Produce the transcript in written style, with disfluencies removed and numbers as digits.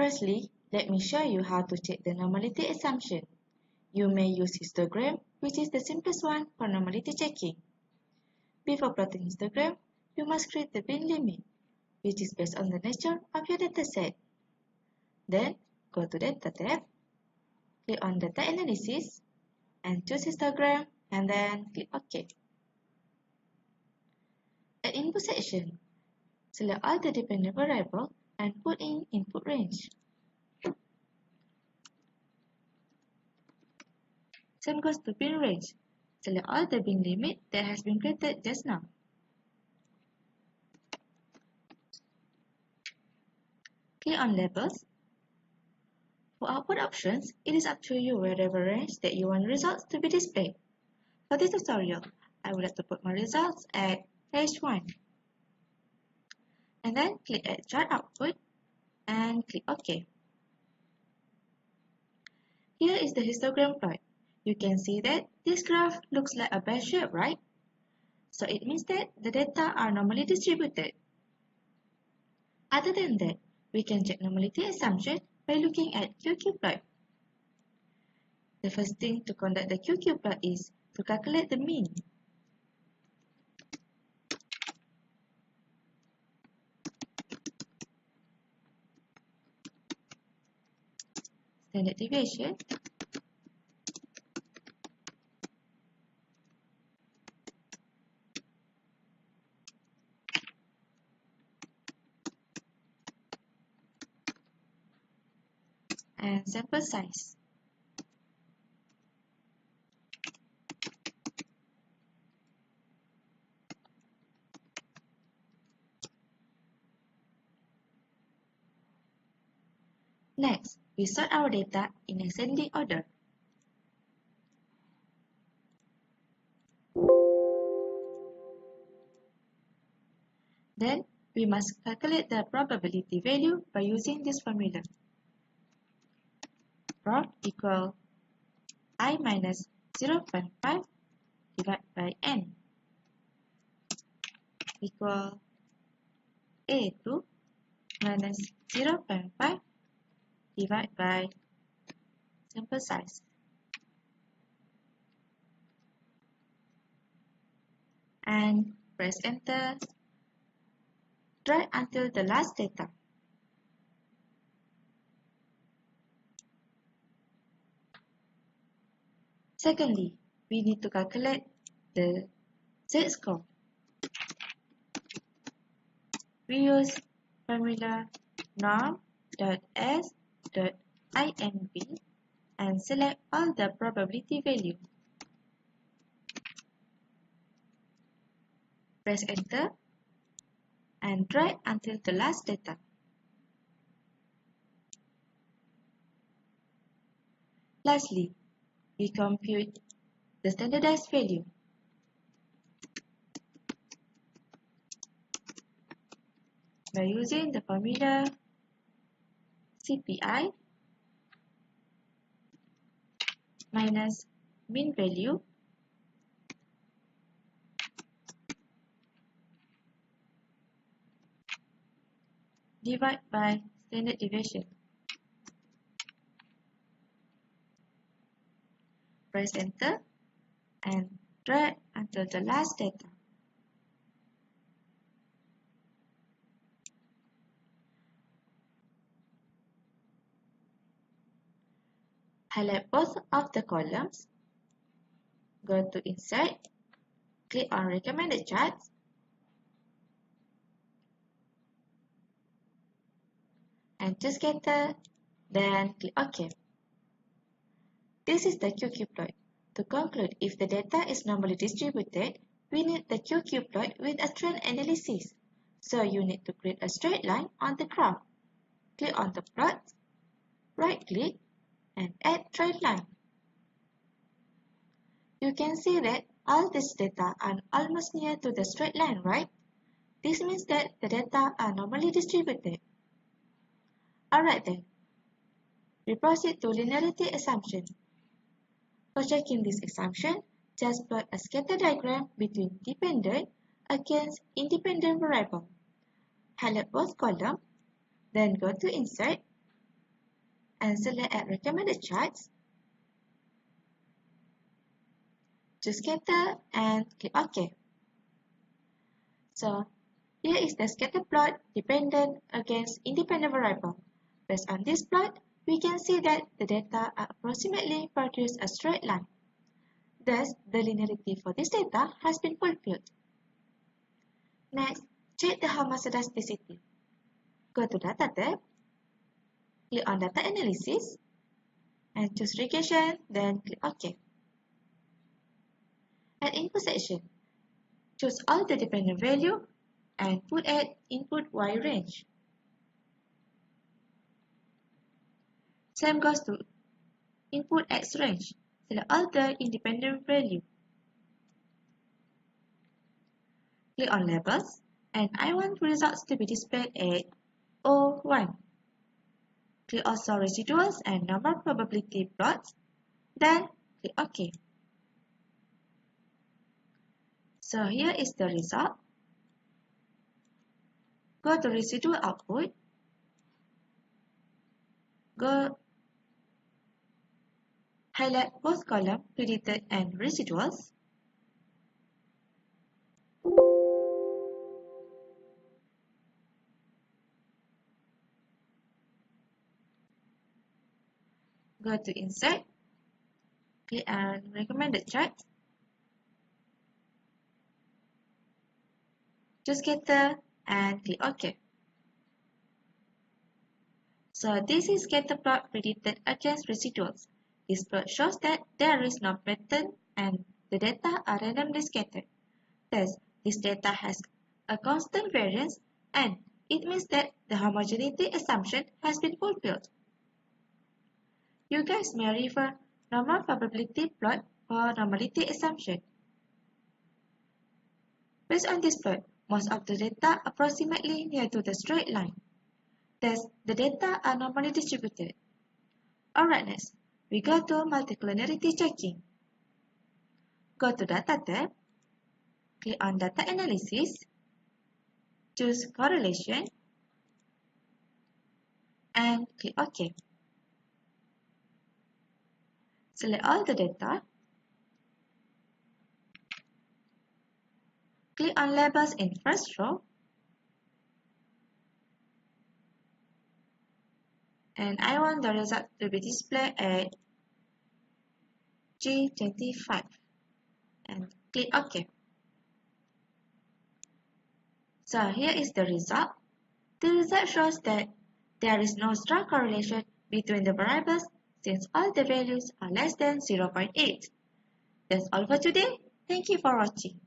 Firstly, let me show you how to check the normality assumption. You may use histogram, which is the simplest one for normality checking. Before plotting histogram, you must create the bin limit, which is based on the nature of your dataset. Then, go to Data tab, click on Data Analysis, and choose histogram, and then click OK. At Input section, select all the dependent variables and put in input range. Same goes to bin range. Select all the bin limit that has been created just now. Click on Labels. For output options, it is up to you whatever range that you want results to be displayed. For this tutorial, I would like to put my results at H1. And then click Add Chart Output and click OK. Here is the histogram plot. You can see that this graph looks like a bell shape, right? So it means that the data are normally distributed. Other than that, we can check normality assumption by looking at QQ plot. The first thing to conduct the QQ plot is to calculate the mean. Standard deviation, and sample size. Next, we sort our data in ascending order. Then, we must calculate the probability value by using this formula. Prob equal I minus 0.5 divided by n equal A2 minus 0.5 divided by sample size. And press enter. Drag until the last data. Secondly, we need to calculate the Z-score. We use formula norm.s.inv and select all the probability value. Press enter and drag until the last data. Lastly, we compute the standardized value. By using the formula CPI minus mean value divided by standard deviation. Press enter and drag until the last data. Highlight both of the columns. Go to Insert, click on Recommended Charts, and choose Scatter, then click OK. This is the QQ plot. To conclude if the data is normally distributed, we need the QQ plot with a trend analysis. So you need to create a straight line on the graph. Click on the plot, right-click, and add trend line. You can see that all these data are almost near to the straight line, right? This means that the data are normally distributed. Alright then, we proceed to linearity assumption. For checking this assumption, just plot a scatter diagram between dependent against independent variable. Highlight both columns, then go to Insert, and select Add Recommended Charts. Choose Scatter and click OK. So, here is the scatter plot dependent against independent variable. Based on this plot, we can see that the data approximately produce a straight line. Thus, the linearity for this data has been fulfilled. Next, check the homoscedasticity. Go to Data tab, click on Data Analysis, and choose Regression, then click OK. At Input section, choose all the dependent value and put at Input Y range. Same goes to Input X range. Select all the independent value. Click on Labels, and I want results to be displayed at O1. Click also Residuals and Normal Probability Plots, then click OK. So here is the result. Go to Residual Output. Go highlight both columns, predicted and residuals. Go to Insert, click on Recommended Chart. Choose Scatter and click OK. So this is scatter plot predicted against residuals. This plot shows that there is no pattern and the data are randomly scattered. Thus, this data has a constant variance and it means that the homogeneity assumption has been fulfilled. You guys may refer normal probability plot or normality assumption. Based on this plot, most of the data approximately near to the straight line. Thus, the data are normally distributed. Alright, next, we go to multicollinearity checking. Go to Data tab, click on Data Analysis, choose Correlation, and click OK. Select all the data. Click on Labels in first row. And I want the result to be displayed at G25. And click OK. So here is the result. The result shows that there is no strong correlation between the variables since all the values are less than 0.8. That's all for today. Thank you for watching.